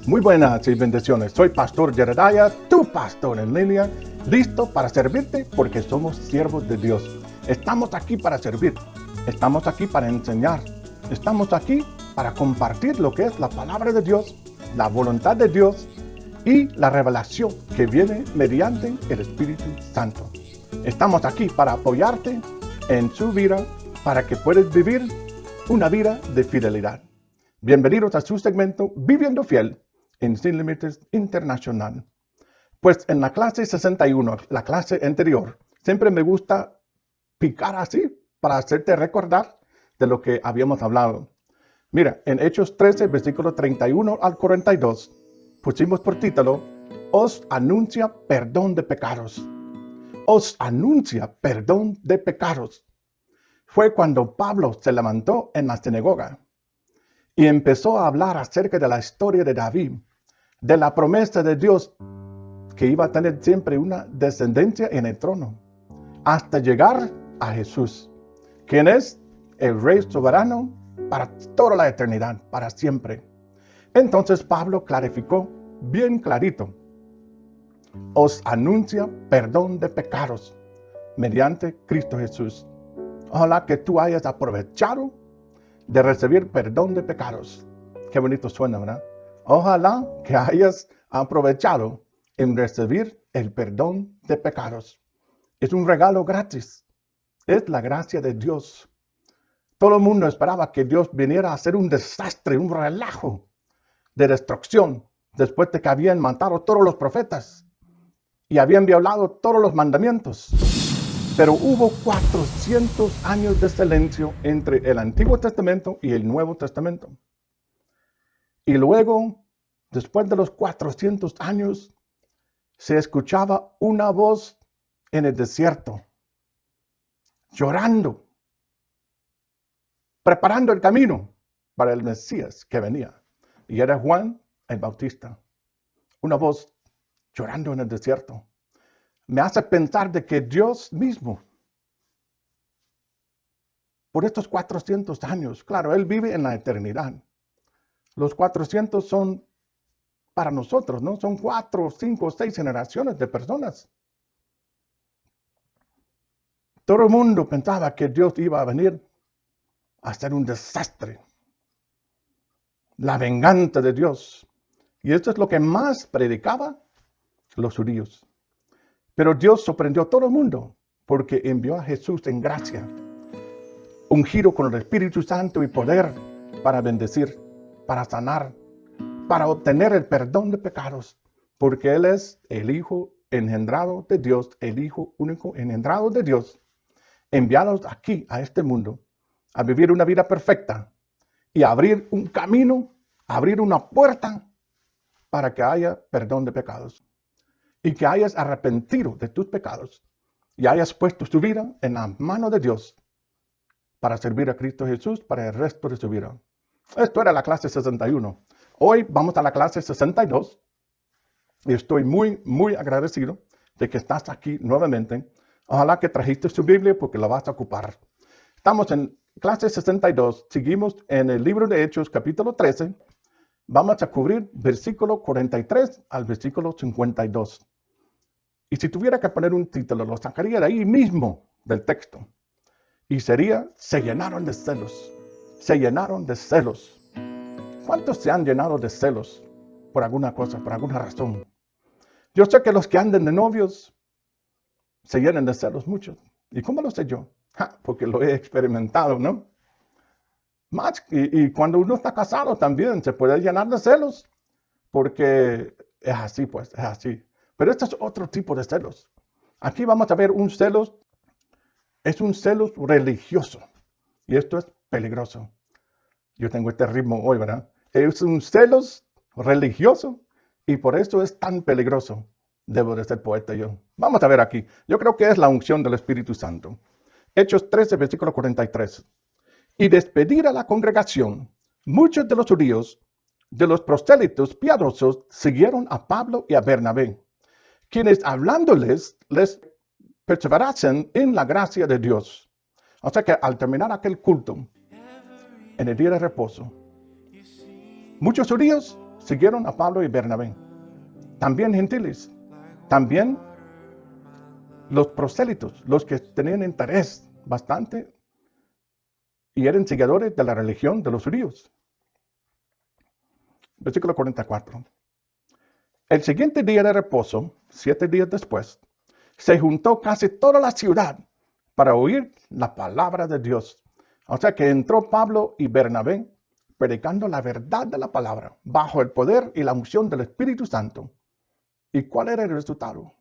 Muy buenas y bendiciones. Soy Pastor Jedediah, tu pastor en línea, listo para servirte porque somos siervos de Dios. Estamos aquí para servir, estamos aquí para enseñar, estamos aquí para compartir lo que es la palabra de Dios, la voluntad de Dios y la revelación que viene mediante el Espíritu Santo. Estamos aquí para apoyarte en su vida para que puedas vivir una vida de fidelidad. Bienvenidos a su segmento Viviendo Fiel en Sin Límites Internacional. Pues en la clase 61, la clase anterior, siempre me gusta picar así para hacerte recordar de lo que habíamos hablado. Mira, en Hechos 13, versículo 31 al 42, pusimos por título, os anuncia perdón de pecados. Os anuncia perdón de pecados. Fue cuando Pablo se levantó en la sinagoga y empezó a hablar acerca de la historia de David, de la promesa de Dios que iba a tener siempre una descendencia en el trono, hasta llegar a Jesús, quien es el Rey soberano para toda la eternidad, para siempre. Entonces Pablo clarificó bien clarito, os anuncia perdón de pecados mediante Cristo Jesús. Ojalá que tú hayas aprovechado de recibir perdón de pecados. Qué bonito suena, ¿verdad? Ojalá que hayas aprovechado en recibir el perdón de pecados. Es un regalo gratis. Es la gracia de Dios. Todo el mundo esperaba que Dios viniera a hacer un desastre, un relajo de destrucción, después de que habían matado a todos los profetas y habían violado todos los mandamientos. Pero hubo 400 años de silencio entre el Antiguo Testamento y el Nuevo Testamento. Y luego, después de los 400 años, se escuchaba una voz en el desierto, llorando, preparando el camino para el Mesías que venía. Y era Juan el Bautista. Una voz llorando en el desierto. Me hace pensar de que Dios mismo, por estos 400 años, claro, Él vive en la eternidad. Los 400 son para nosotros, ¿no? Son 4, 5, 6 generaciones de personas. Todo el mundo pensaba que Dios iba a venir a hacer un desastre. La venganza de Dios. Y esto es lo que más predicaba los judíos. Pero Dios sorprendió a todo el mundo porque envió a Jesús en gracia, ungido con el Espíritu Santo y poder para bendecir, para sanar, para obtener el perdón de pecados, porque Él es el Hijo engendrado de Dios, el Hijo único engendrado de Dios, enviados aquí a este mundo a vivir una vida perfecta y abrir un camino, abrir una puerta para que haya perdón de pecados. Y que hayas arrepentido de tus pecados y hayas puesto tu vida en la mano de Dios para servir a Cristo Jesús para el resto de su vida. Esto era la clase 61. Hoy vamos a la clase 62 y estoy muy agradecido de que estás aquí nuevamente. Ojalá que trajiste su Biblia porque la vas a ocupar. Estamos en clase 62, seguimos en el libro de Hechos capítulo 13. Vamos a cubrir versículo 43 al versículo 52. Y si tuviera que poner un título, lo sacaría de ahí mismo del texto. Y sería, se llenaron de celos. Se llenaron de celos. ¿Cuántos se han llenado de celos por alguna cosa, por alguna razón? Yo sé que los que andan de novios se llenan de celos muchos. ¿Y cómo lo sé yo? Porque lo he experimentado, ¿no? Y cuando uno está casado también se puede llenar de celos. Porque es así, pues, es así. Pero este es otro tipo de celos. Aquí vamos a ver un celos, es un celos religioso. Y esto es peligroso. Yo tengo este ritmo hoy, ¿verdad? Es un celos religioso y por eso es tan peligroso. Debo de ser poeta yo. Vamos a ver aquí. Yo creo que es la unción del Espíritu Santo. Hechos 13, versículo 43. Y despedir a la congregación, muchos de los judíos, de los prosélitos piadosos, siguieron a Pablo y a Bernabé, quienes hablándoles les perseverasen en la gracia de Dios. O sea que al terminar aquel culto, en el día de reposo, muchos judíos siguieron a Pablo y Bernabé. También gentiles, también los prosélitos, los que tenían interés bastante y eran seguidores de la religión de los judíos. Versículo 44. El siguiente día de reposo, 7 días después, se juntó casi toda la ciudad para oír la palabra de Dios. O sea que entró Pablo y Bernabé predicando la verdad de la palabra, bajo el poder y la unción del Espíritu Santo. ¿Y cuál era el resultado?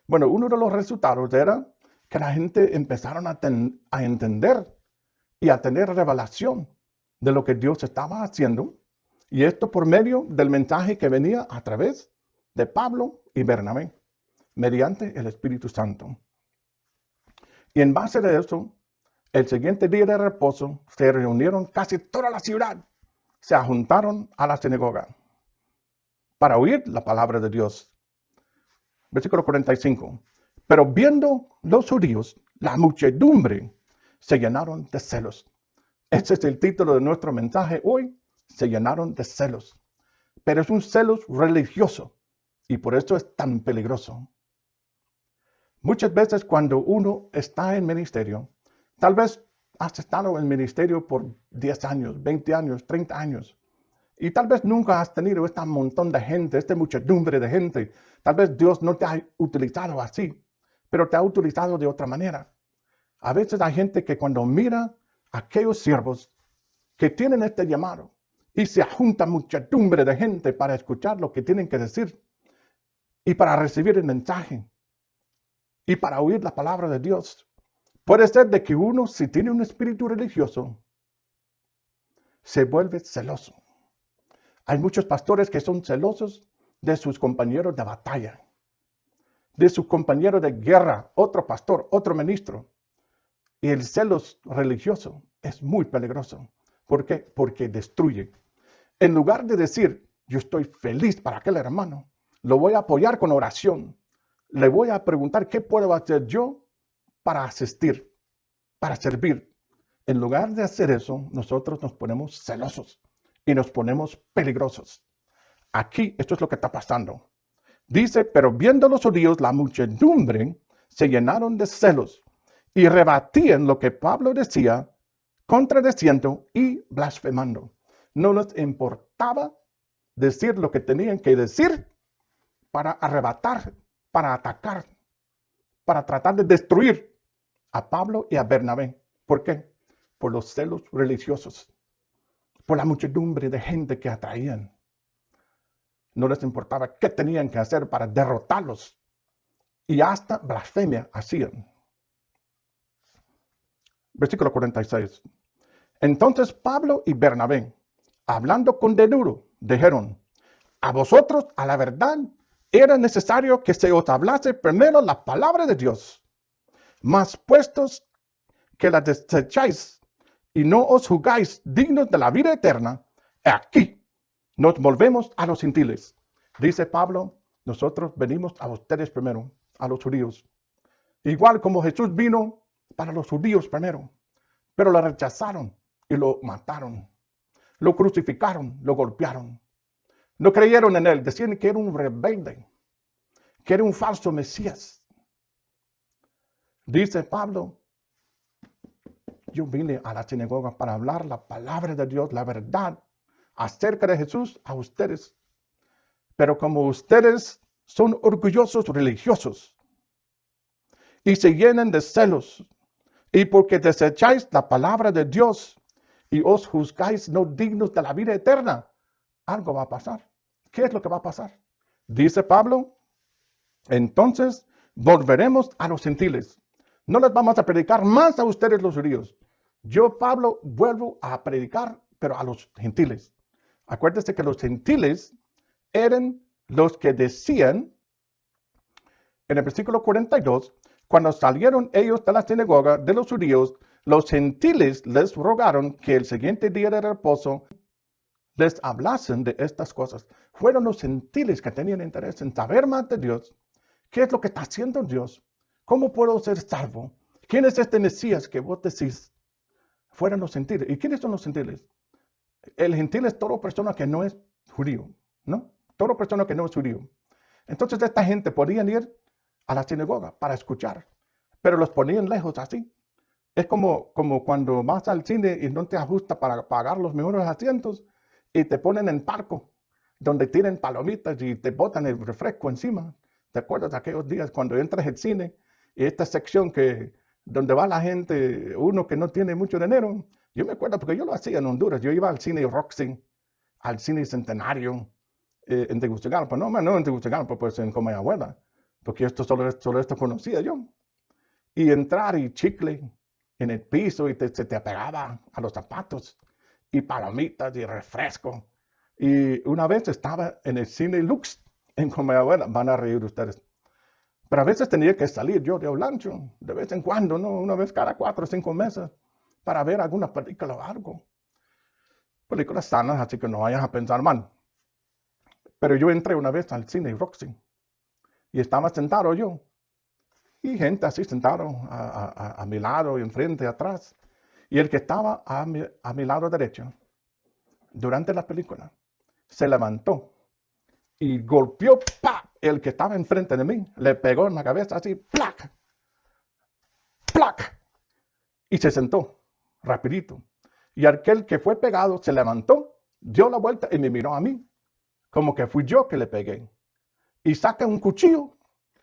Bueno, uno de los resultados era que la gente empezaron a entender y a tener revelación de lo que Dios estaba haciendo. Y esto por medio del mensaje que venía a través de Pablo y Bernabé, mediante el Espíritu Santo. Y en base de eso, el siguiente día de reposo, se reunieron casi toda la ciudad. Se juntaron a la sinagoga para oír la palabra de Dios. Versículo 45. Pero viendo los judíos, la muchedumbre, se llenaron de celos. Este es el título de nuestro mensaje hoy. Se llenaron de celos. Pero es un celos religioso y por eso es tan peligroso. Muchas veces cuando uno está en ministerio, tal vez has estado en ministerio por 10 años, 20 años, 30 años. Y tal vez nunca has tenido este montón de gente, esta muchedumbre de gente. Tal vez Dios no te ha utilizado así, pero te ha utilizado de otra manera. A veces hay gente que cuando mira a aquellos siervos que tienen este llamado y se junta muchedumbre de gente para escuchar lo que tienen que decir y para recibir el mensaje y para oír la palabra de Dios. Puede ser de que uno, si tiene un espíritu religioso, se vuelve celoso. Hay muchos pastores que son celosos de sus compañeros de batalla, de sus compañeros de guerra, otro pastor, otro ministro. Y el celos religioso es muy peligroso. ¿Por qué? Porque destruye. En lugar de decir, yo estoy feliz para aquel hermano, lo voy a apoyar con oración, le voy a preguntar qué puedo hacer yo para asistir, para servir. En lugar de hacer eso, nosotros nos ponemos celosos y nos ponemos peligrosos. Aquí esto es lo que está pasando. Dice, pero viendo los judíos, la muchedumbre se llenaron de celos y rebatían lo que Pablo decía, contradiciendo y blasfemando. No les importaba decir lo que tenían que decir para arrebatar, para atacar, para tratar de destruir a Pablo y a Bernabé. ¿Por qué? Por los celos religiosos, por la muchedumbre de gente que atraían. No les importaba qué tenían que hacer para derrotarlos. Y hasta blasfemia hacían. Versículo 46. Entonces Pablo y Bernabé, hablando con denudo, dijeron, a vosotros, a la verdad, era necesario que se os hablase primero la palabra de Dios. Mas puestos que la desecháis y no os juzgáis dignos de la vida eterna, aquí nos volvemos a los gentiles. Dice Pablo, nosotros venimos a ustedes primero, a los judíos. Igual como Jesús vino para los judíos primero, pero lo rechazaron y lo mataron. Lo crucificaron, lo golpearon. No creyeron en él, decían que era un rebelde, que era un falso Mesías. Dice Pablo, yo vine a la sinagoga para hablar la palabra de Dios, la verdad acerca de Jesús a ustedes. Pero como ustedes son orgullosos religiosos y se llenan de celos, y porque desecháis la palabra de Dios y os juzgáis no dignos de la vida eterna, algo va a pasar. ¿Qué es lo que va a pasar? Dice Pablo, entonces volveremos a los gentiles. No les vamos a predicar más a ustedes los judíos. Yo, Pablo, vuelvo a predicar, pero a los gentiles. Acuérdense que los gentiles eran los que decían, en el versículo 42, cuando salieron ellos de la sinagoga de los judíos, los gentiles les rogaron que el siguiente día de reposo les hablasen de estas cosas. Fueron los gentiles que tenían interés en saber más de Dios. ¿Qué es lo que está haciendo Dios? ¿Cómo puedo ser salvo? ¿Quién es este Mesías que vos decís? Fueron los gentiles. ¿Y quiénes son los gentiles? El gentil es toda persona que no es judío. ¿no? Toda persona que no es judío. Entonces esta gente podían ir a la sinagoga para escuchar, pero los ponían lejos así. Es como cuando vas al cine y no te ajusta para pagar los mejores asientos y te ponen en parco, donde tienen palomitas y te botan el refresco encima. ¿Te acuerdas de aquellos días cuando entras al cine y esta sección donde va la gente, uno que no tiene mucho dinero? Yo me acuerdo porque yo lo hacía en Honduras. Yo iba al cine Roxy, al cine Centenario, en Tegucigalpa. No en Tegucigalpa, pues en Comayagüela, porque solo esto conocía yo. Y entrar y chicle en el piso y se te pegaba a los zapatos, y palomitas y refresco. Y una vez estaba en el cine Lux en Comayagüela. Van a reír ustedes. Pero a veces tenía que salir yo de Olancho, de vez en cuando, ¿no? Una vez cada 4 o 5 meses, para ver alguna película o algo. Películas sanas, así que no vayas a pensar mal. Pero yo entré una vez al cine Roxy y estaba sentado yo. Y gente así sentado a mi lado, y enfrente, atrás. Y el que estaba a mi lado derecho, durante la película, se levantó y golpeó, ¡pa! El que estaba enfrente de mí, le pegó en la cabeza así, ¡plac! ¡Plac! Y se sentó, rapidito. Y aquel que fue pegado se levantó, dio la vuelta y me miró a mí, como que fui yo que le pegué. Y saca un cuchillo.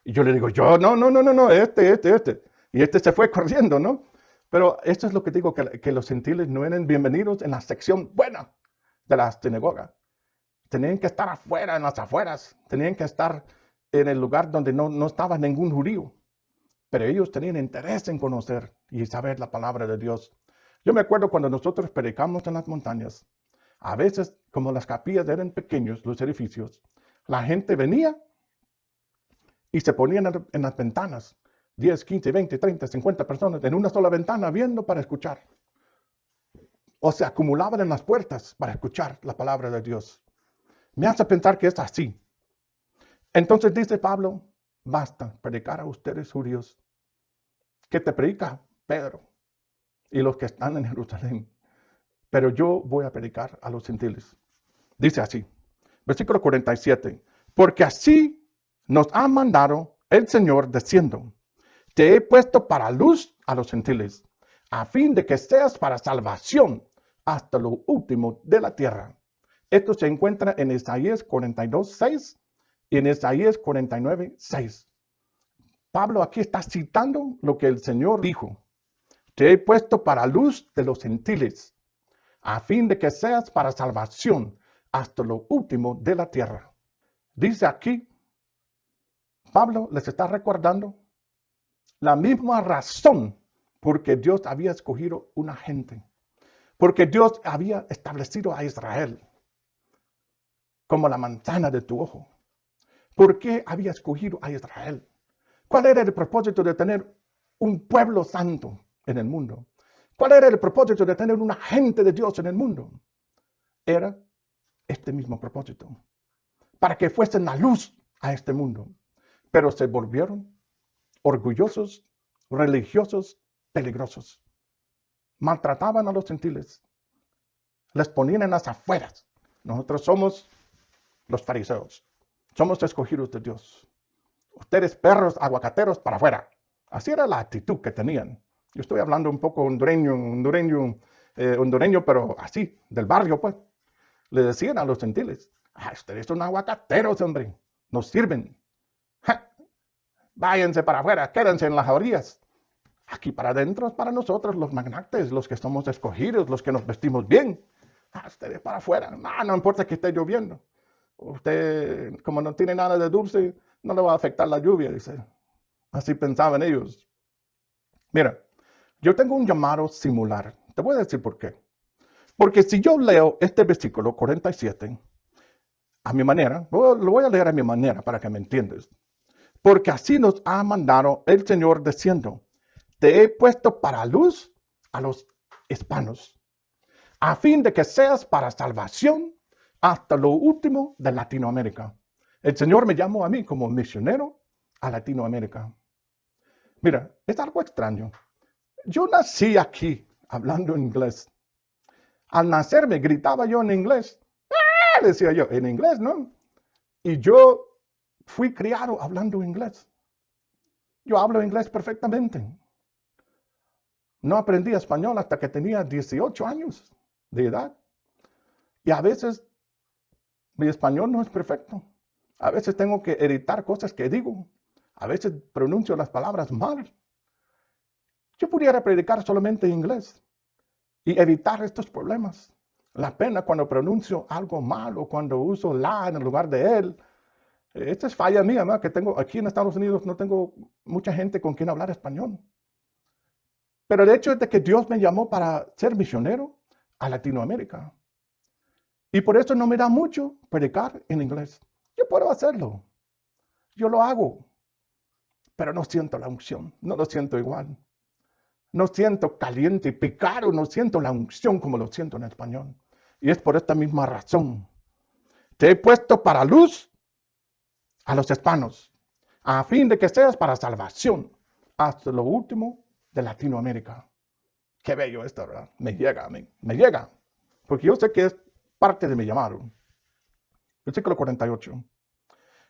Y yo le digo, no, este. Y este se fue corriendo, ¿no? Pero esto es lo que digo, que los gentiles no eran bienvenidos en la sección buena de la sinagoga. Tenían que estar afuera, en las afueras. Tenían que estar en el lugar donde no estaba ningún judío. Pero ellos tenían interés en conocer y saber la palabra de Dios. Yo me acuerdo cuando nosotros predicamos en las montañas. A veces, como las capillas eran pequeños, los edificios, la gente venía y se ponían en las ventanas, 10, 15, 20, 30, 50 personas en una sola ventana viendo para escuchar. O se acumulaban en las puertas para escuchar la palabra de Dios. Me hace pensar que es así. Entonces dice Pablo, basta predicar a ustedes judíos, que te predica Pedro y los que están en Jerusalén. Pero yo voy a predicar a los gentiles. Dice así, versículo 47, porque así nos ha mandado el Señor diciendo, te he puesto para luz a los gentiles, a fin de que seas para salvación hasta lo último de la tierra. Esto se encuentra en Isaías 42:6 y en Isaías 49:6. Pablo aquí está citando lo que el Señor dijo. Te he puesto para luz de los gentiles, a fin de que seas para salvación hasta lo último de la tierra. Dice aquí, Pablo les está recordando la misma razón por que Dios había escogido una gente. Porque Dios había establecido a Israel como la manzana de tu ojo. ¿Por qué había escogido a Israel? ¿Cuál era el propósito de tener un pueblo santo en el mundo? ¿Cuál era el propósito de tener una gente de Dios en el mundo? Era este mismo propósito, para que fuesen la luz a este mundo. Pero se volvieron orgullosos, religiosos, peligrosos. Maltrataban a los gentiles, les ponían en las afueras. Nosotros somos los fariseos, somos escogidos de Dios. Ustedes perros aguacateros para afuera. Así era la actitud que tenían. Yo estoy hablando un poco hondureño, pero así, del barrio, pues. Le decían a los gentiles, ustedes son aguacateros, hombre, nos sirven. ¡Ja! Váyanse para afuera, quédense en las orillas. Aquí para adentro es para nosotros, los magnates, los que somos escogidos, los que nos vestimos bien. Ustedes para afuera, no importa que esté lloviendo. Usted, como no tiene nada de dulce, no le va a afectar la lluvia, dice. Así pensaban ellos. Mira, yo tengo un llamado similar. Te voy a decir por qué. Porque si yo leo este versículo 47 a mi manera, lo voy a leer a mi manera para que me entiendas. Porque así nos ha mandado el Señor diciendo, te he puesto para luz a los hispanos, a fin de que seas para salvación hasta lo último de Latinoamérica. El Señor me llamó a mí como misionero a Latinoamérica. Mira, es algo extraño. Yo nací aquí hablando inglés. Al nacer me gritaba yo en inglés. decía yo, en inglés, ¿no? Y yo fui criado hablando inglés. Yo hablo inglés perfectamente. No aprendí español hasta que tenía 18 años de edad. Y a veces mi español no es perfecto. A veces tengo que editar cosas que digo. A veces pronuncio las palabras mal. Yo pudiera predicar solamente en inglés y evitar estos problemas. La pena cuando pronuncio algo mal o cuando uso la en lugar de él. Esta es falla mía, ¿no? Que tengo aquí en Estados Unidos, no tengo mucha gente con quien hablar español. Pero el hecho es de que Dios me llamó para ser misionero a Latinoamérica. Y por eso no me da mucho predicar en inglés. Yo puedo hacerlo. Yo lo hago. Pero no siento la unción. No lo siento igual. No siento caliente y picado. No siento la unción como lo siento en español. Y es por esta misma razón. Te he puesto para luz a los hispanos, a fin de que seas para salvación hasta lo último de Latinoamérica. Qué bello esto, ¿verdad? Me llega a mí. Me llega. Porque yo sé que es parte de mi llamado. Versículo 48.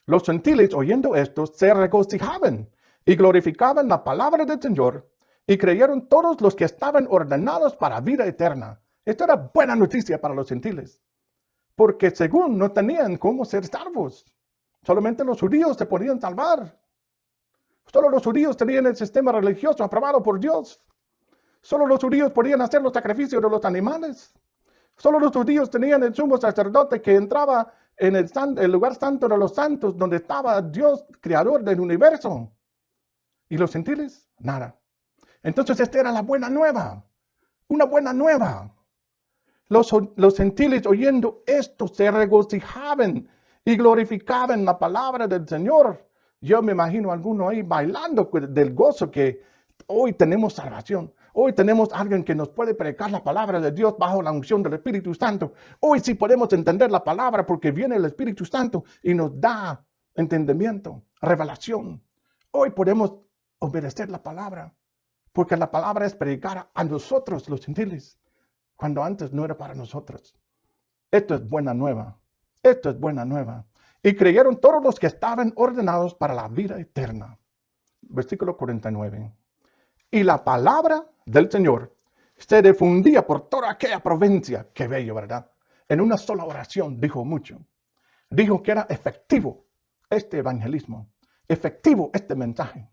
Los gentiles, oyendo esto, se regocijaban y glorificaban la palabra del Señor, y creyeron todos los que estaban ordenados para vida eterna. Esto era buena noticia para los gentiles, porque según no tenían cómo ser salvos. Solamente los judíos se podían salvar. Solo los judíos tenían el sistema religioso aprobado por Dios. Solo los judíos podían hacer los sacrificios de los animales. Solo los judíos tenían el sumo sacerdote que entraba en el lugar santo de los santos, donde estaba Dios, creador del universo. ¿Y los gentiles? Nada. Entonces esta era la buena nueva. Una buena nueva. Los gentiles oyendo esto se regocijaban y glorificaban la palabra del Señor. Yo me imagino a alguno ahí bailando del gozo que hoy tenemos salvación. Hoy tenemos a alguien que nos puede predicar la palabra de Dios bajo la unción del Espíritu Santo. Hoy sí podemos entender la palabra porque viene el Espíritu Santo y nos da entendimiento, revelación. Hoy podemos obedecer la palabra porque la palabra es predicada a nosotros los gentiles, cuando antes no era para nosotros. Esto es buena nueva. Esto es buena nueva. Y creyeron todos los que estaban ordenados para la vida eterna. Versículo 49. Y la palabra del Señor se difundía por toda aquella provincia. Qué bello, ¿verdad? En una sola oración dijo mucho. Dijo que era efectivo este evangelismo, efectivo este mensaje,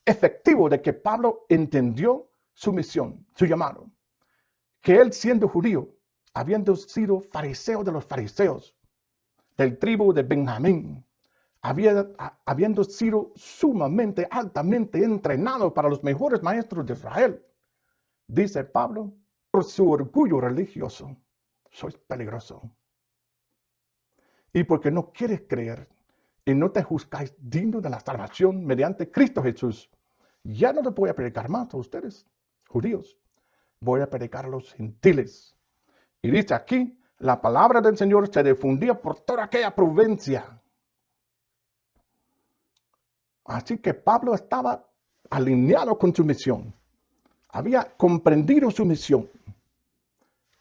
efectivo de que Pablo entendió su misión, su llamado. Que él siendo judío, habiendo sido fariseo de los fariseos, del tribu de Benjamín, habiendo sido sumamente, altamente entrenado para los mejores maestros de Israel, dice Pablo, por su orgullo religioso, sois peligroso. Y porque no quieres creer y no te juzgáis digno de la salvación mediante Cristo Jesús, ya no les voy a predicar más a ustedes, judíos. Voy a predicar a los gentiles. Y dice aquí, la palabra del Señor se difundía por toda aquella provincia. Así que Pablo estaba alineado con su misión. Había comprendido su misión,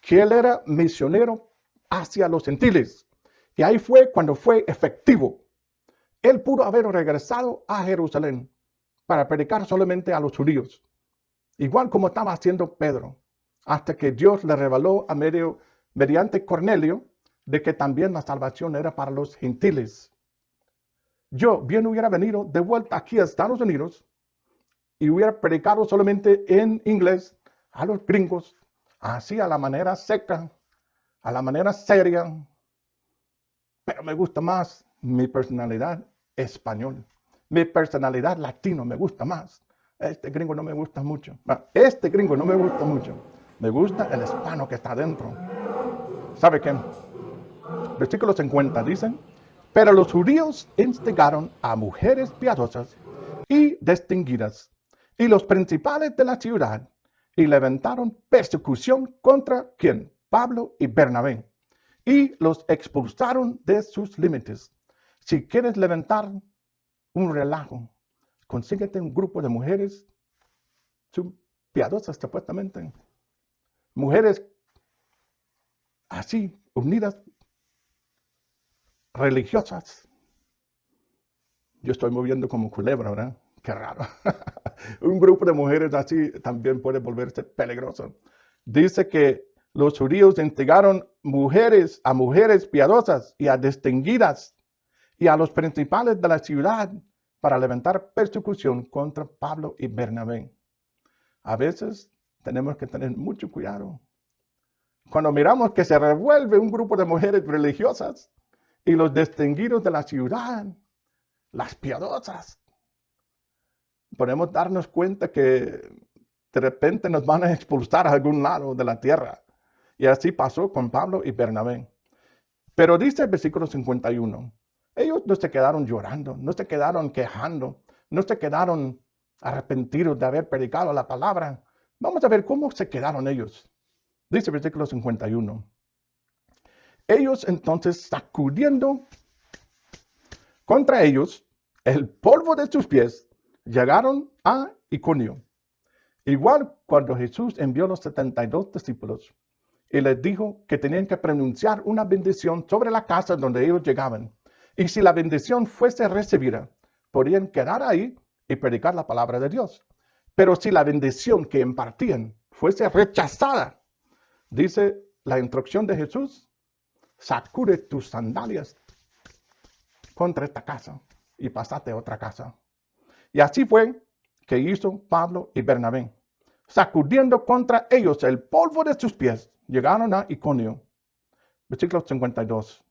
que él era misionero hacia los gentiles. Y ahí fue cuando fue efectivo. Él pudo haber regresado a Jerusalén para predicar solamente a los judíos, igual como estaba haciendo Pedro, hasta que Dios le reveló mediante Cornelio de que también la salvación era para los gentiles. Yo bien hubiera venido de vuelta aquí a Estados Unidos y hubiera predicado solamente en inglés a los gringos, así a la manera seca, a la manera seria, pero me gusta más mi personalidad español, mi personalidad latino me gusta más. Este gringo no me gusta mucho. Este gringo no me gusta mucho. Me gusta el hispano que está adentro. ¿Sabe qué? Versículo 50 dicen, pero los judíos instigaron a mujeres piadosas y distinguidas y los principales de la ciudad y levantaron persecución contra ¿quién? Pablo y Bernabé y los expulsaron de sus límites. Si quieres levantar un relajo, consíguete un grupo de mujeres piadosas supuestamente, mujeres así unidas religiosas. Yo estoy moviendo como culebra, ¿verdad? Qué raro. Un grupo de mujeres así también puede volverse peligroso. Dice que los judíos entregaron a mujeres piadosas y a distinguidas y a los principales de la ciudad para levantar persecución contra Pablo y Bernabé. A veces tenemos que tener mucho cuidado. Cuando miramos que se revuelve un grupo de mujeres religiosas y los distinguidos de la ciudad, las piadosas, podemos darnos cuenta que de repente nos van a expulsar a algún lado de la tierra. Y así pasó con Pablo y Bernabé. Pero dice el versículo 51, ellos no se quedaron llorando, no se quedaron quejando, no se quedaron arrepentidos de haber predicado la palabra. Vamos a ver cómo se quedaron ellos. Dice el versículo 51. Ellos entonces, sacudiendo contra ellos el polvo de sus pies, llegaron a Iconio. Igual cuando Jesús envió a los 72 discípulos y les dijo que tenían que pronunciar una bendición sobre la casa donde ellos llegaban. Y si la bendición fuese recibida, podían quedar ahí y predicar la palabra de Dios. Pero si la bendición que impartían fuese rechazada, dice la instrucción de Jesús, sacude tus sandalias contra esta casa y pasate a otra casa. Y así fue que hizo Pablo y Bernabé. Sacudiendo contra ellos el polvo de sus pies, llegaron a Iconio. Versículo 52.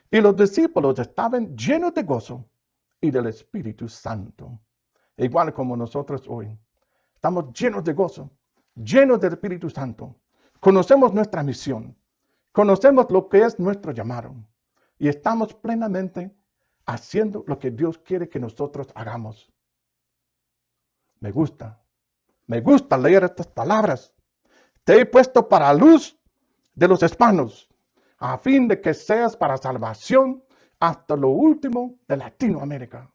Y los discípulos estaban llenos de gozo y del Espíritu Santo. Igual como nosotros hoy. Estamos llenos de gozo, llenos del Espíritu Santo. Conocemos nuestra misión. Conocemos lo que es nuestro llamado. Y estamos plenamente haciendo lo que Dios quiere que nosotros hagamos. Me gusta leer estas palabras. Te he puesto para luz de los hispanos, a fin de que seas para salvación hasta lo último de Latinoamérica.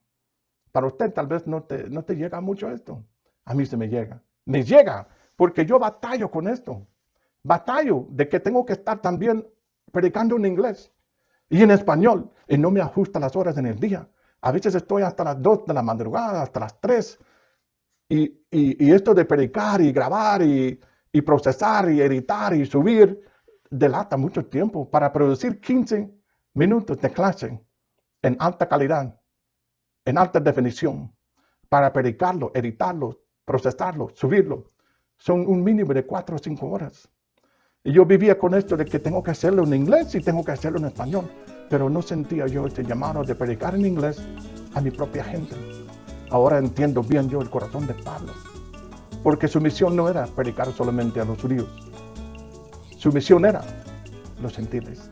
Para usted tal vez no te llega mucho esto. A mí se me llega. Me llega porque yo batallo con esto. Batallo de que tengo que estar también predicando en inglés y en español. Y no me ajusta las horas en el día. A veces estoy hasta las 2 de la madrugada, hasta las 3. Y esto de predicar y grabar y procesar y editar y subir delata mucho tiempo para producir 15 minutos de clase en alta calidad, en alta definición, para predicarlo, editarlo, procesarlo, subirlo. Son un mínimo de 4 o 5 horas. Y yo vivía con esto de que tengo que hacerlo en inglés y tengo que hacerlo en español, pero no sentía yo este llamado de predicar en inglés a mi propia gente. Ahora entiendo bien yo el corazón de Pablo, porque su misión no era predicar solamente a los judíos. Su misión era los gentiles.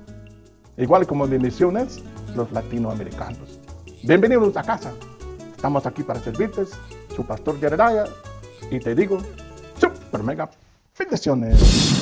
Igual como mi misión es los latinoamericanos. Bienvenidos a casa. Estamos aquí para servirte, su pastor Jedediah, y te digo, super mega bendiciones.